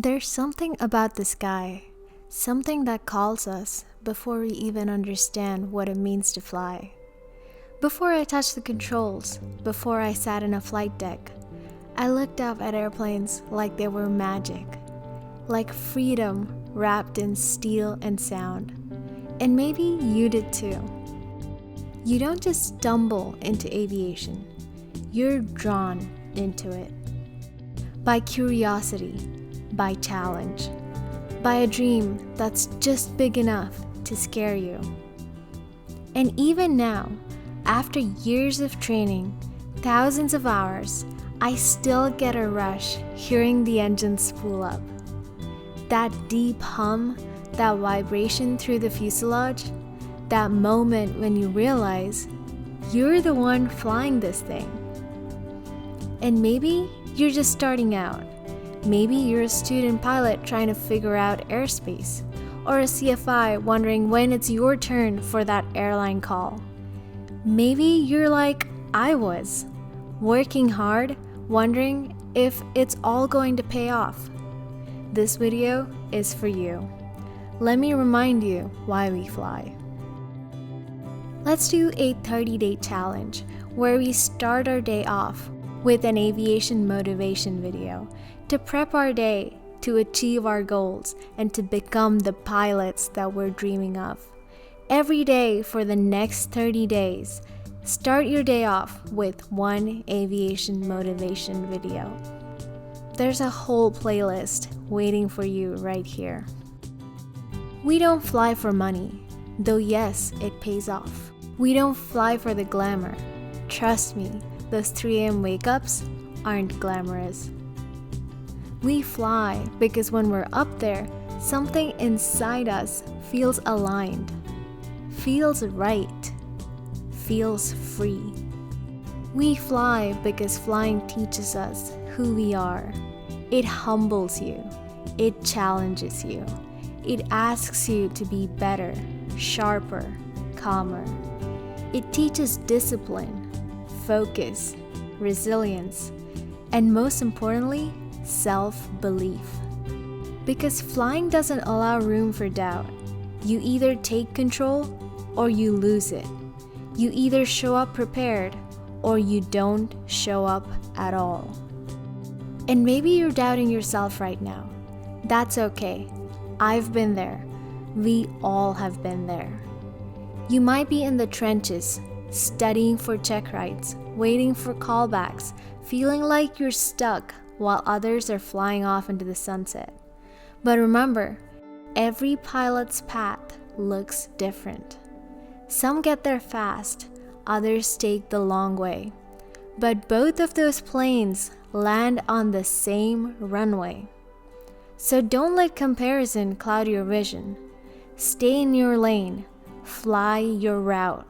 There's something about the sky, something that calls us before we even understand what it means to fly. Before I touched the controls, before I sat in a flight deck, I looked up at airplanes like they were magic, like freedom wrapped in steel and sound. And maybe you did too. You don't just stumble into aviation, you're drawn into it. By curiosity, by challenge, by a dream that's just big enough to scare you. And even now, after years of training, thousands of hours, I still get a rush hearing the engines spool up. That deep hum, that vibration through the fuselage, that moment when you realize you're the one flying this thing. And maybe you're just starting out. Maybe you're a student pilot trying to figure out airspace, or a CFI wondering when it's your turn for that airline call. Maybe you're like I was, working hard, wondering if it's all going to pay off. This video is for you. Let me remind you why we fly. Let's do a 30-day challenge where we start our day off with an aviation motivation video to prep our day to achieve our goals and to become the pilots that we're dreaming of. Every day for the next 30 days, start your day off with one aviation motivation video. There's a whole playlist waiting for you right here. We don't fly for money, though yes, it pays off. We don't fly for the glamour. Trust me, those 3 a.m. wake-ups aren't glamorous. We fly because when we're up there, something inside us feels aligned, feels right, feels free. We fly because flying teaches us who we are. It humbles you. It challenges you. It asks you to be better, sharper, calmer. It teaches discipline, focus, resilience, and most importantly, self-belief. Because flying doesn't allow room for doubt. You either take control or you lose it. You either show up prepared or you don't show up at all. And maybe you're doubting yourself right now. That's okay. I've been there. We all have been there. You might be in the trenches, studying for check rides, waiting for callbacks, feeling like you're stuck while others are flying off into the sunset. But remember, every pilot's path looks different. Some get there fast, others take the long way. But both of those planes land on the same runway. So don't let comparison cloud your vision. Stay in your lane, fly your route,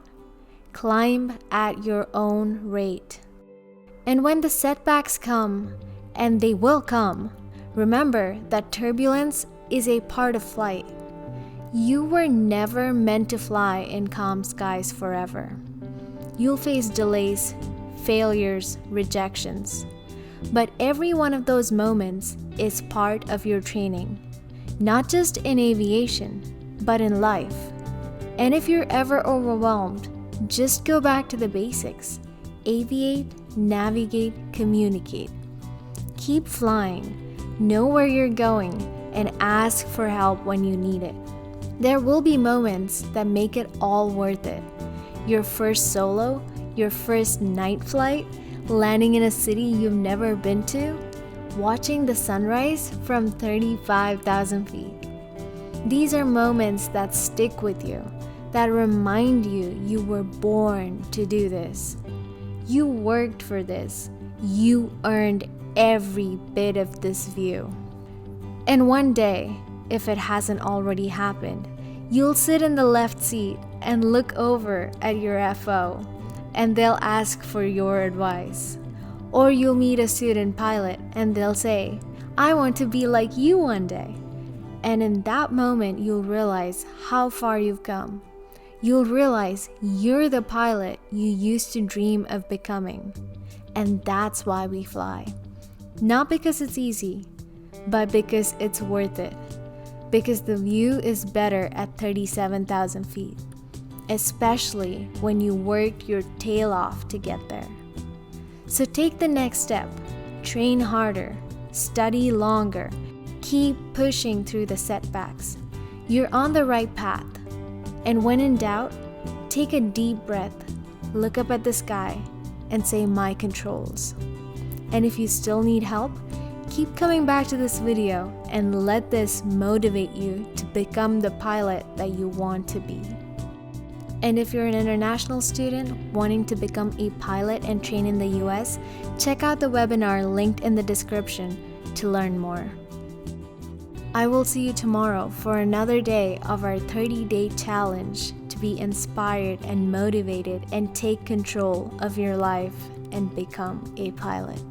climb at your own rate. And when the setbacks come, and they will come, remember that turbulence is a part of flight. You were never meant to fly in calm skies forever. You'll face delays, failures, rejections. But every one of those moments is part of your training, not just in aviation, but in life. And if you're ever overwhelmed, just go back to the basics. Aviate, navigate, communicate. Keep flying, know where you're going, and ask for help when you need it. There will be moments that make it all worth it. Your first solo, your first night flight, landing in a city you've never been to, watching the sunrise from 35,000 feet. These are moments that stick with you, that remind you you were born to do this. You worked for this. You earned every bit of this view. And one day, if it hasn't already happened, you'll sit in the left seat and look over at your FO, and they'll ask for your advice. Or you'll meet a student pilot and they'll say, "I want to be like you one day." And in that moment, you'll realize how far you've come. You'll realize you're the pilot you used to dream of becoming. And that's why we fly. Not because it's easy, but because it's worth it. Because the view is better at 37,000 feet, especially when you worked your tail off to get there. So take the next step, train harder, study longer, keep pushing through the setbacks. You're on the right path. And when in doubt, take a deep breath, look up at the sky, and say my controls. And if you still need help, keep coming back to this video and let this motivate you to become the pilot that you want to be. And if you're an international student wanting to become a pilot and train in the US, check out the webinar linked in the description to learn more. I will see you tomorrow for another day of our 30-day challenge to be inspired and motivated and take control of your life and become a pilot.